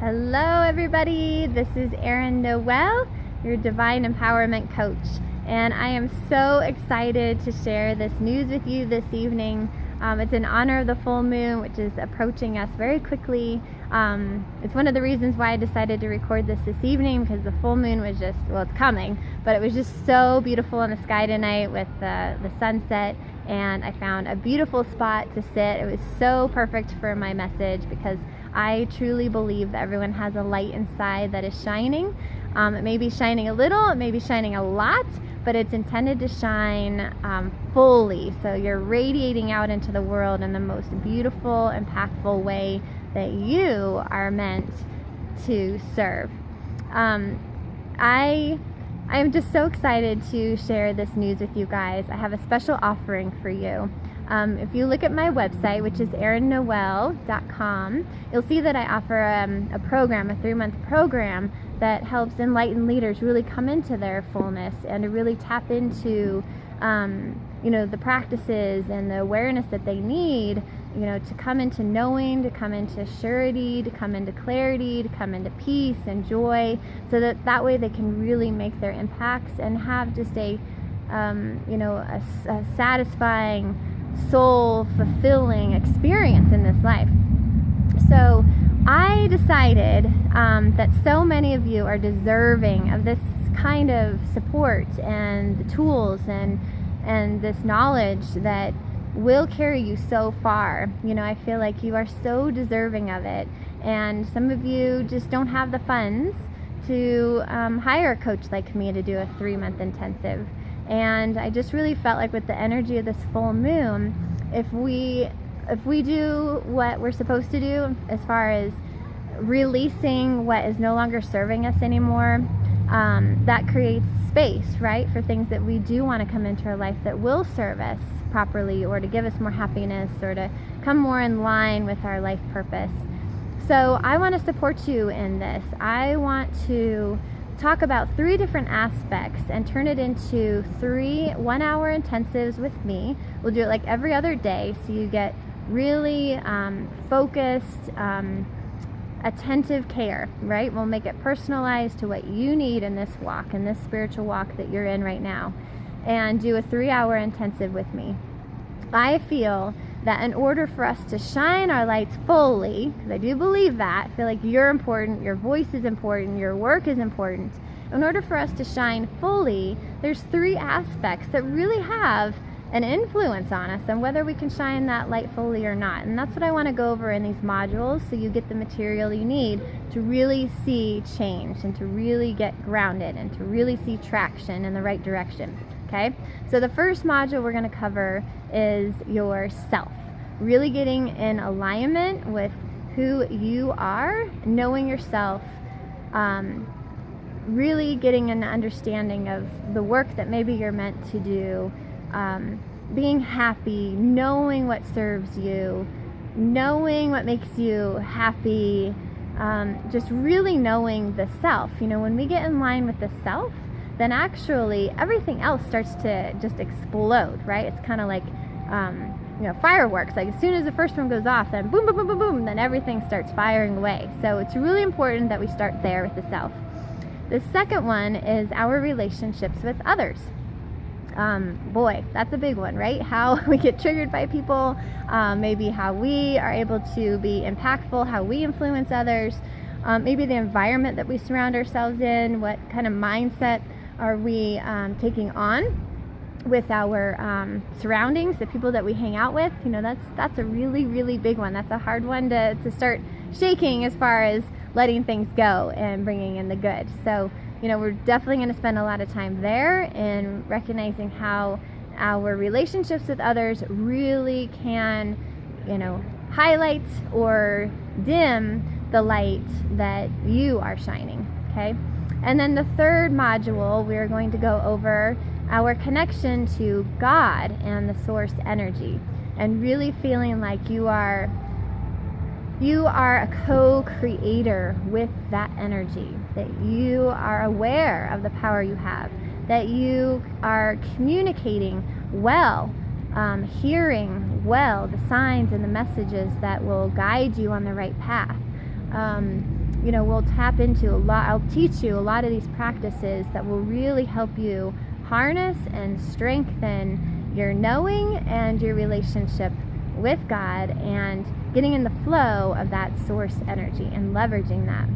Hello everybody, this is Erin Noel, your Divine Empowerment Coach, and I am so excited to share this news with you this evening. It's in honor of the full moon, which is approaching us very quickly. It's one of the reasons why I decided to record this evening, because the full moon was just, well, it's coming, but it was just so beautiful in the sky tonight with the sunset, and I found a beautiful spot to sit. It was so perfect for my message because I truly believe that everyone has a light inside that is shining. It may be shining a little, it may be shining a lot, but it's intended to shine fully. So you're radiating out into the world in the most beautiful, impactful way that you are meant to serve. I'm just so excited to share this news with you guys. I have a special offering for you. If you look at my website, which is erinnoel.com, you'll see that I offer a program, a 3-month program that helps enlightened leaders really come into their fullness and to really tap into the practices and the awareness that they need, to come into knowing, to come into surety, to come into clarity, to come into peace and joy, so that way they can really make their impacts and have just a satisfying, soul fulfilling experience in this life. So I decided that so many of you are deserving of this kind of support and the tools and this knowledge that will carry you so far. I feel like you are so deserving of it, and some of you just don't have the funds to hire a coach like me to do a 3-month intensive. And I just really felt like with the energy of this full moon, if we do what we're supposed to do as far as releasing what is no longer serving us anymore, that creates space, right, for things that we do want to come into our life that will serve us properly, or to give us more happiness, or to come more in line with our life purpose. So I want to support you in this. I want to talk about 3 different aspects and turn it into 3 1-hour intensives with me. We'll do it like every other day, so you get really focused, attentive care, right? We'll make it personalized to what you need in this walk, in this spiritual walk that you're in right now, and do a 3-hour intensive with me. I feel that in order for us to shine our lights fully, because I do believe that, I feel like you're important, your voice is important, your work is important. In order for us to shine fully, there's 3 aspects that really have an influence on us and whether we can shine that light fully or not. And that's what I want to go over in these modules, so you get the material you need to really see change and to really get grounded and to really see traction in the right direction. Okay, so the first module we're going to cover is yourself. Really getting in alignment with who you are, knowing yourself, really getting an understanding of the work that maybe you're meant to do, being happy, knowing what serves you, knowing what makes you happy, just really knowing the self. When we get in line with the self, then actually everything else starts to just explode, right? It's kind of like fireworks. Like as soon as the first one goes off, then boom, boom, boom, boom, boom, then everything starts firing away. So it's really important that we start there with the self. The second one is our relationships with others. Boy, that's a big one, right? How we get triggered by people, maybe how we are able to be impactful, how we influence others, maybe the environment that we surround ourselves in, what kind of mindset are we taking on with our surroundings, the people that we hang out with. That's a really, really big one. That's a hard one to start shaking as far as letting things go and bringing in the good. So, we're definitely going to spend a lot of time there in recognizing how our relationships with others really can, highlight or dim the light that you are shining, okay? And then the third module, we're going to go over our connection to God and the source energy, and really feeling like you are a co-creator with that energy, that you are aware of the power you have, that you are communicating well, hearing well the signs and the messages that will guide you on the right path. we'll tap into a lot. I'll teach you a lot of these practices that will really help you harness and strengthen your knowing and your relationship with God, and getting in the flow of that source energy and leveraging that.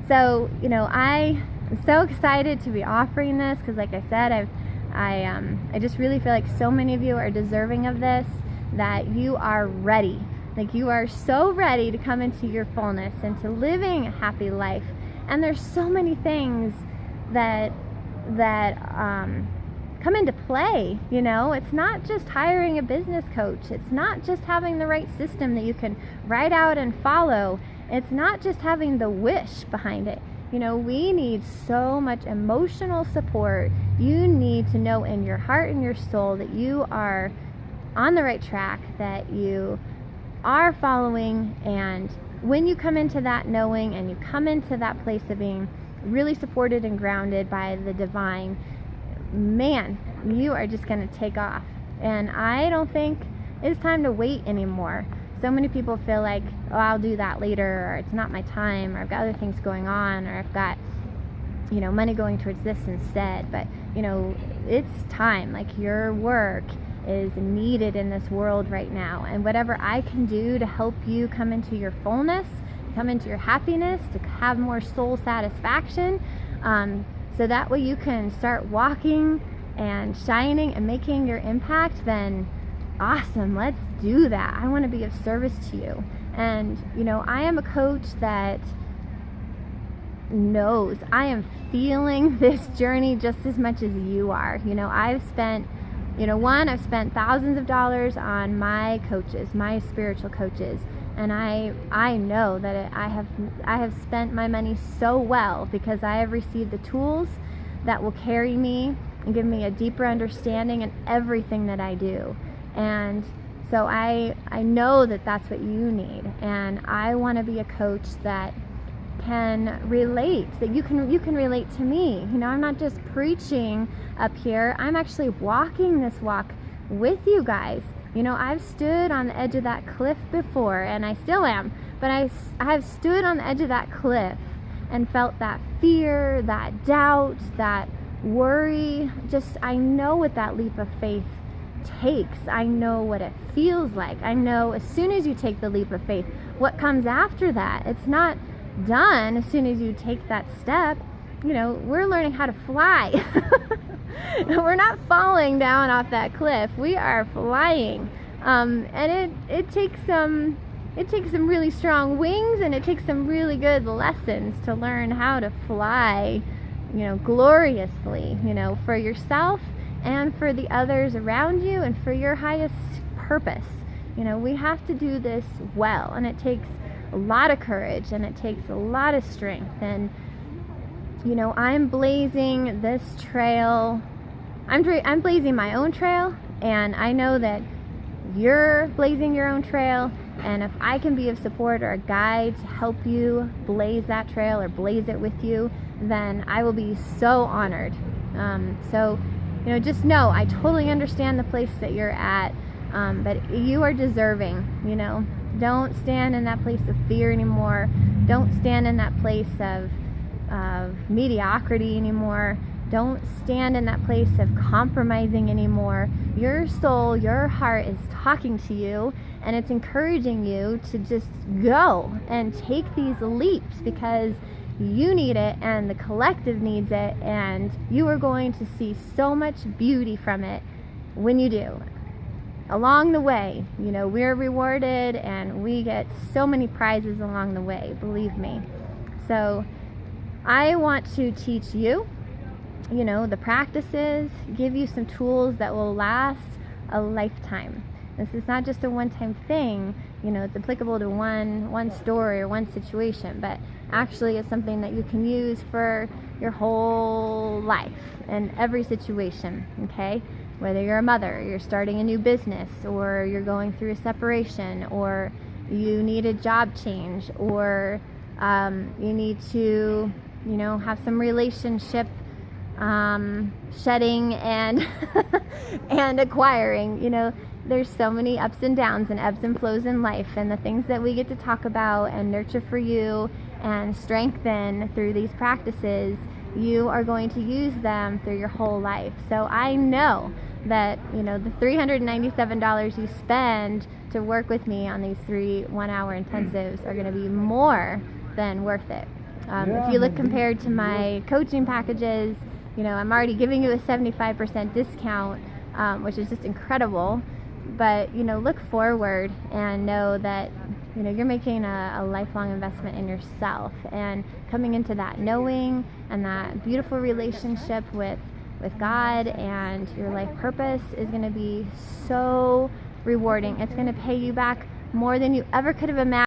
So I am so excited to be offering this, because like I said, I just really feel like so many of you are deserving of this, that you are ready. Like, you are so ready to come into your fullness and to living a happy life. And there's so many things that come into play. It's not just hiring a business coach. It's not just having the right system that you can write out and follow. It's not just having the wish behind it. We need so much emotional support. You need to know in your heart and your soul that you are on the right track, that you are following. And when you come into that knowing, and you come into that place of being really supported and grounded by the divine, man, you are just going to take off. And I don't think it's time to wait anymore. So many people feel like, oh, I'll do that later, or it's not my time, or I've got other things going on, or I've got money going towards this instead. But it's time. Like, your work is needed in this world right now, and whatever I can do to help you come into your fullness, come into your happiness, to have more soul satisfaction, so that way you can start walking and shining and making your impact, then awesome, let's do that. I want to be of service to you. And I am a coach that knows I am feeling this journey just as much as you are. I've spent thousands of dollars on my coaches, my spiritual coaches, and I know that I have spent my money so well, because I have received the tools that will carry me and give me a deeper understanding in everything that I do. And so I know that that's what you need, and I want to be a coach that can relate, that you can relate to me. I'm not just preaching up here, I'm actually walking this walk with you guys. I've stood on the edge of that cliff before, and I still am, but I have stood on the edge of that cliff and felt that fear, that doubt, that worry. I know what that leap of faith takes. I know what it feels like. I know as soon as you take the leap of faith, what comes after that. It's not done as soon as you take that step. We're learning how to fly. We're not falling down off that cliff. We are flying. And it takes some really strong wings, and it takes some really good lessons to learn how to fly, gloriously, for yourself and for the others around you, and for your highest purpose. We have to do this well, and it takes a lot of courage, and it takes a lot of strength. And I'm blazing this trail. I'm blazing my own trail, and I know that you're blazing your own trail. And if I can be of support or a guide to help you blaze that trail, or blaze it with you, then I will be so honored. So just know I totally understand the place that you're at, but you are deserving. Don't stand in that place of fear anymore. Don't stand in that place of mediocrity anymore. Don't stand in that place of compromising anymore. Your soul, your heart is talking to you, and it's encouraging you to just go and take these leaps, because you need it, and the collective needs it, and you are going to see so much beauty from it when you do. Along the way, we're rewarded, and we get so many prizes along the way, believe me. So I want to teach you, the practices, give you some tools that will last a lifetime. This is not just a one-time thing. It's applicable to one story or one situation, but actually it's something that you can use for your whole life and every situation, okay? Whether you're a mother, you're starting a new business, or you're going through a separation, or you need a job change, or you need to, have some relationship shedding and and acquiring. there's so many ups and downs and ebbs and flows in life, and the things that we get to talk about and nurture for you and strengthen through these practices, you are going to use them through your whole life. So I know that, you know, the $397 you spend to work with me on these 3 1-hour intensives are going to be more than worth it. If you look compared to my coaching packages, you know, I'm already giving you a 75% discount, which is just incredible. But, you know, look forward and know that, you know, you're making a lifelong investment in yourself, and coming into that knowing and that beautiful relationship with God and your life purpose is going to be so rewarding. It's going to pay you back more than you ever could have imagined.